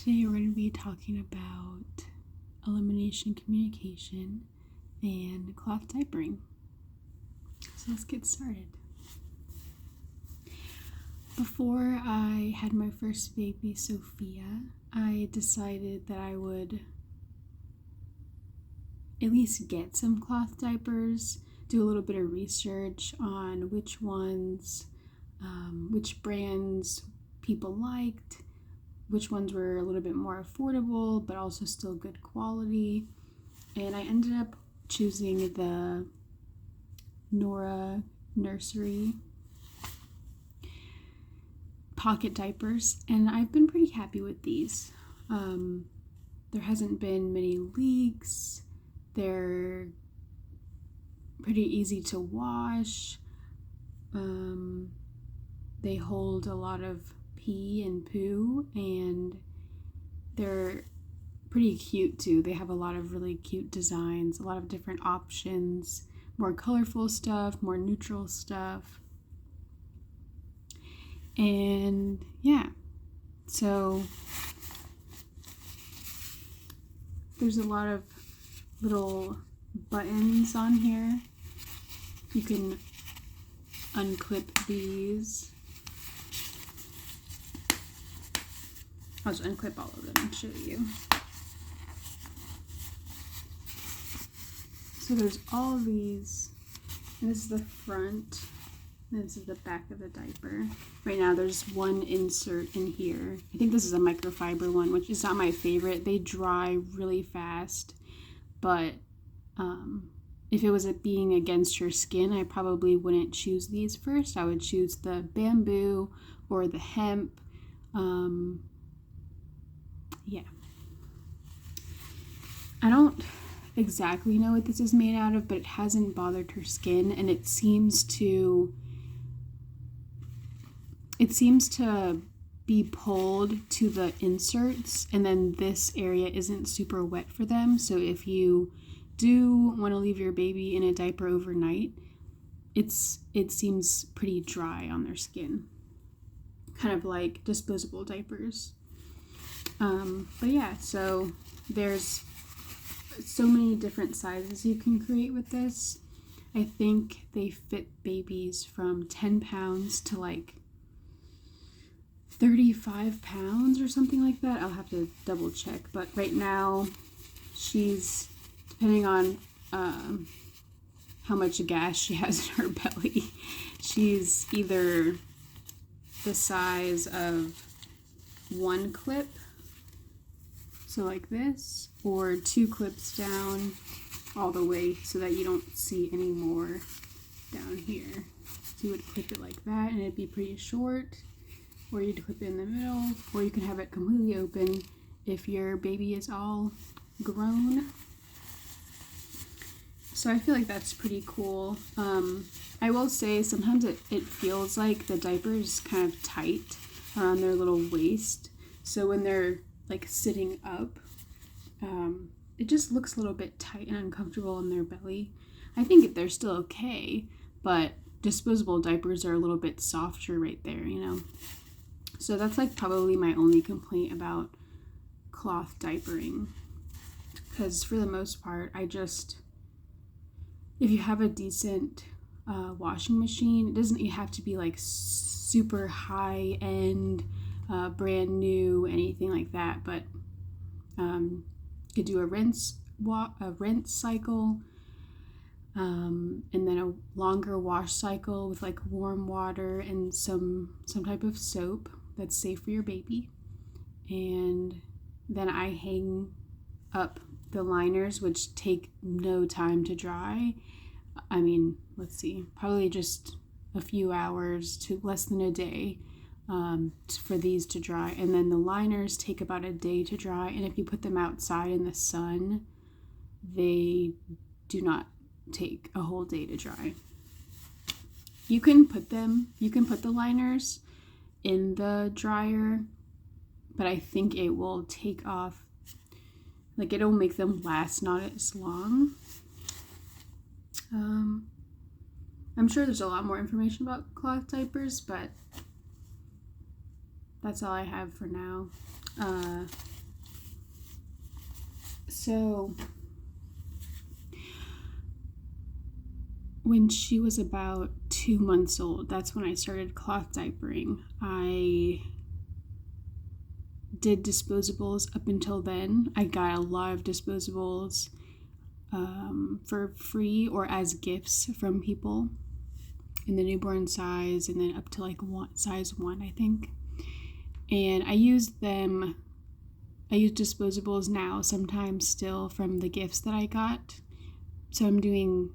Today we're going to be talking about elimination communication and cloth diapering. So let's get started. Before I had my first baby, Sophia, I decided that I would at least get some cloth diapers, do a little bit of research on which ones, which brands people liked, which ones were a little bit more affordable but also still good quality, and I ended up choosing the Nora Nursery pocket diapers, and I've been pretty happy with these. There hasn't been many leaks. They're pretty easy to wash. They hold a lot of pee and poo, and they're pretty cute too. They have a lot of really cute designs, a lot of different options, more colorful stuff, more neutral stuff. And yeah, so there's a lot of little buttons on here. You can unclip these. I'll just unclip all of them and show you. So there's all of these, and this is the front, and this is the back of the diaper. Right now there's one insert in here. I think this is a microfiber one, which is not my favorite. They dry really fast, but if it was being against your skin, I probably wouldn't choose these first. I would choose the bamboo or the hemp. Yeah. I don't exactly know what this is made out of, but it hasn't bothered her skin, and it seems to be pulled to the inserts, and then this area isn't super wet for them. So if you do want to leave your baby in a diaper overnight, it seems pretty dry on their skin, kind of like disposable diapers. But yeah, so there's so many different sizes you can create with this. I think they fit babies from 10 pounds to like 35 pounds or something like that. I'll have to double check, but right now she's, depending on how much gas she has in her belly, she's either the size of one clip, so like this, or 2 clips down all the way so that you don't see any more down here. So you would clip it like that and it'd be pretty short, or you'd clip it in the middle, or you can have it completely open if your baby is all grown. So I feel like that's pretty cool. I will say sometimes it feels like the diaper is kind of tight around their little waist. So when they're like sitting up, it just looks a little bit tight and uncomfortable in their belly. I think they're still okay, but disposable diapers are a little bit softer right there, you know? So that's like probably my only complaint about cloth diapering, because for the most part, if you have a decent washing machine, it doesn't have to be like super high end, brand new, anything like that, but you could do a rinse cycle, and then a longer wash cycle with like warm water and some type of soap that's safe for your baby. And then I hang up the liners, which take no time to dry. I mean, let's see, probably just a few hours to less than a day for these to dry. And then the liners take about a day to dry, and if you put them outside in the sun, they do not take a whole day to dry. You can put the liners in the dryer, but I think it will take off, like it'll make them last not as long. I'm sure there's a lot more information about cloth diapers, but that's all I have for now. So when she was about 2 months old, that's when I started cloth diapering. I did disposables up until then. I got a lot of disposables for free or as gifts from people in the newborn size, and then up to like size 1, I think. And I use disposables now sometimes still from the gifts that I got. So I'm doing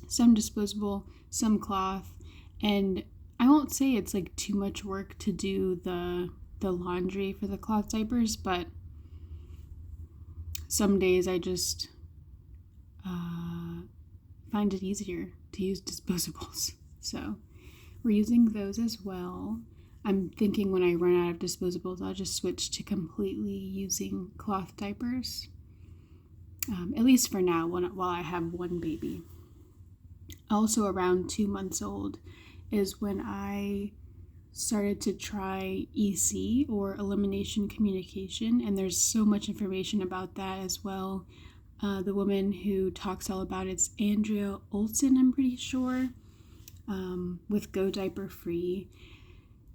some disposable, some cloth, and I won't say it's like too much work to do the laundry for the cloth diapers, but some days I just find it easier to use disposables. So we're using those as well. I'm thinking when I run out of disposables, I'll just switch to completely using cloth diapers, at least for now, while I have one baby. Also around 2 months old is when I started to try EC, or elimination communication, and there's so much information about that as well. The woman who talks all about it's Andrea Olson, I'm pretty sure, with Go Diaper Free.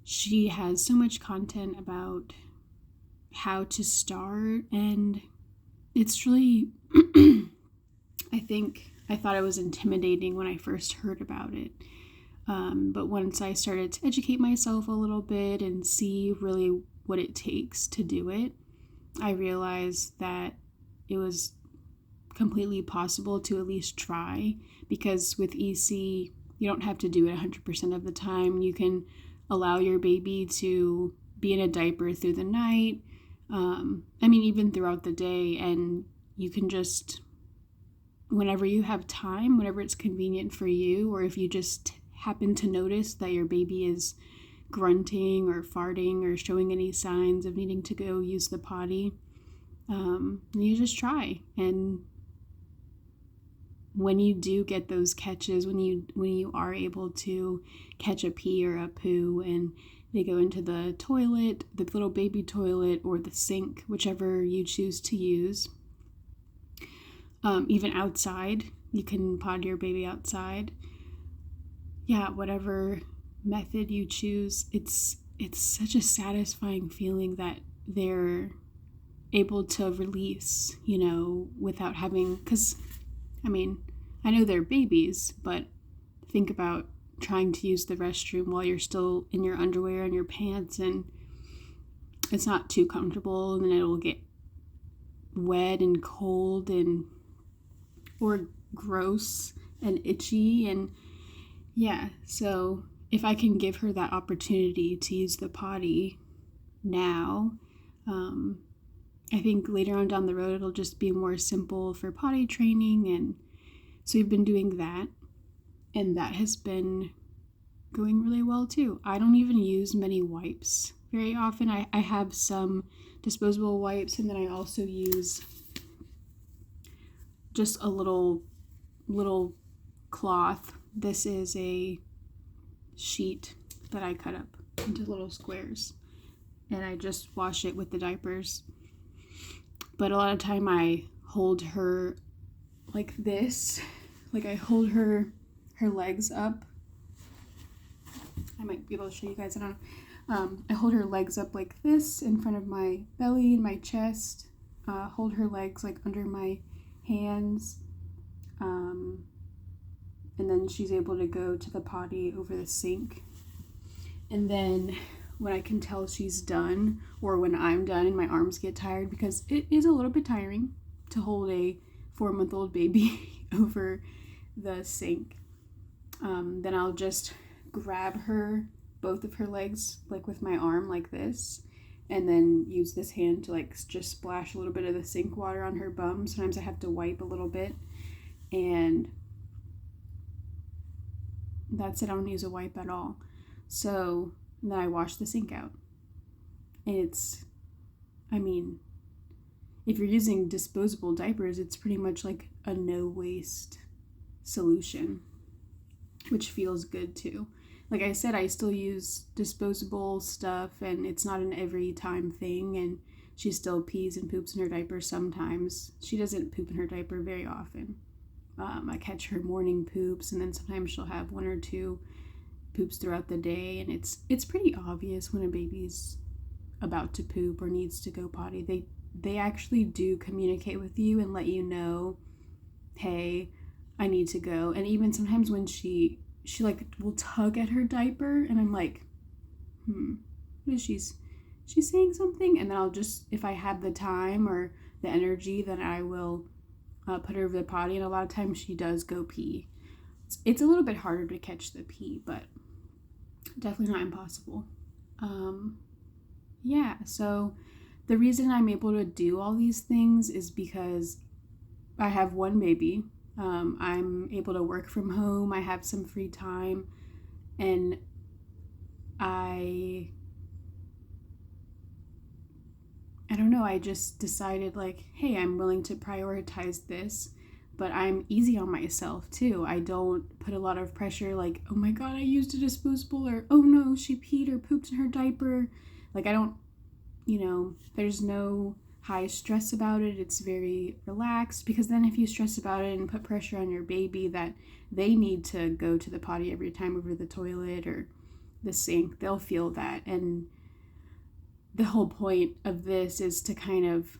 She has so much content about how to start, and it's really, I thought it was intimidating when I first heard about it. But once I started to educate myself a little bit and see really what it takes to do it, I realized that it was completely possible to at least try, because with EC, you don't have to do it 100% of the time. You can allow your baby to be in a diaper through the night, even throughout the day, and you can just, whenever you have time, whenever it's convenient for you, or if you just happen to notice that your baby is grunting or farting or showing any signs of needing to go use the potty, you just try. And when you do get those catches, when you are able to catch a pee or a poo and they go into the toilet, the little baby toilet, or the sink, whichever you choose to use, even outside, you can potty your baby outside. Yeah, whatever method you choose, it's such a satisfying feeling that they're able to release, without having, because I know they're babies, but think about trying to use the restroom while you're still in your underwear and your pants, and it's not too comfortable, and then it'll get wet and cold or gross and itchy. And yeah, so if I can give her that opportunity to use the potty now, I think later on down the road it'll just be more simple for potty training. And so we've been doing that, and that has been going really well too. I don't even use many wipes very often. I have some disposable wipes, and then I also use just a little cloth. This is a sheet that I cut up into little squares, and I just wash it with the diapers. But a lot of time I hold her like this, like I hold her legs up. I might be able to show you guys. I don't know. I hold her legs up like this in front of my belly and my chest. Hold her legs like under my hands, and then she's able to go to the potty over the sink. And then when I can tell she's done, or when I'm done and my arms get tired, because it is a little bit tiring to hold a 4-month-old baby over the sink, then I'll just grab both of her legs, like with my arm like this, and then use this hand to like just splash a little bit of the sink water on her bum. Sometimes I have to wipe a little bit, and that's it. I don't use a wipe at all. So then I wash the sink out. And if you're using disposable diapers, it's pretty much like a no waste solution. which feels good too. Like I said, I still use disposable stuff, and it's not an every time thing, and she still pees and poops in her diaper sometimes. She doesn't poop in her diaper very often. I catch her morning poops, and then sometimes she'll have one or two poops throughout the day, and it's pretty obvious when a baby's about to poop or needs to go potty. They actually do communicate with you and let you know, hey, I need to go. And even sometimes when she like will tug at her diaper, and I'm like, what is she's saying something? And then I'll just, if I have the time or the energy, then I will put her over the potty. And a lot of times she does go pee. It's a little bit harder to catch the pee, but definitely not impossible. Yeah, so the reason I'm able to do all these things is because I have one baby. I'm able to work from home. I have some free time, and I don't know, I just decided like, hey, I'm willing to prioritize this, but I'm easy on myself too. I don't put a lot of pressure like, oh my god, I used a disposable, or oh no, she peed or pooped in her diaper. Like I don't, there's no high stress about it. It's very relaxed, because then if you stress about it and put pressure on your baby that they need to go to the potty every time over the toilet or the sink, they'll feel that. And the whole point of this is to kind of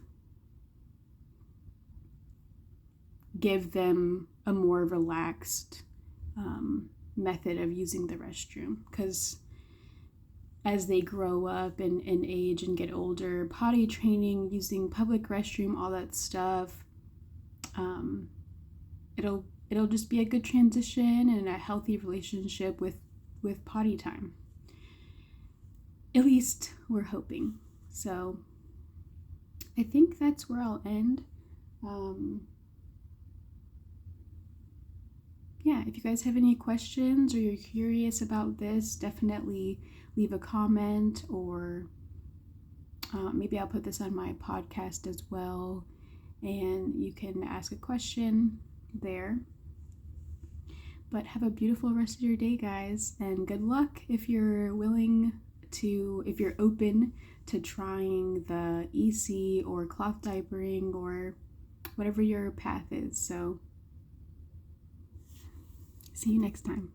give them a more relaxed method of using the restroom, because as they grow up and age and get older, potty training, using public restroom, all that stuff, it'll just be a good transition and a healthy relationship with potty time. At least we're hoping. So I think that's where I'll end. Yeah, if you guys have any questions or you're curious about this, definitely leave a comment, or maybe I'll put this on my podcast as well, and you can ask a question there. But have a beautiful rest of your day, guys, and good luck if you're open to trying the EC or cloth diapering or whatever your path is. So see you next time.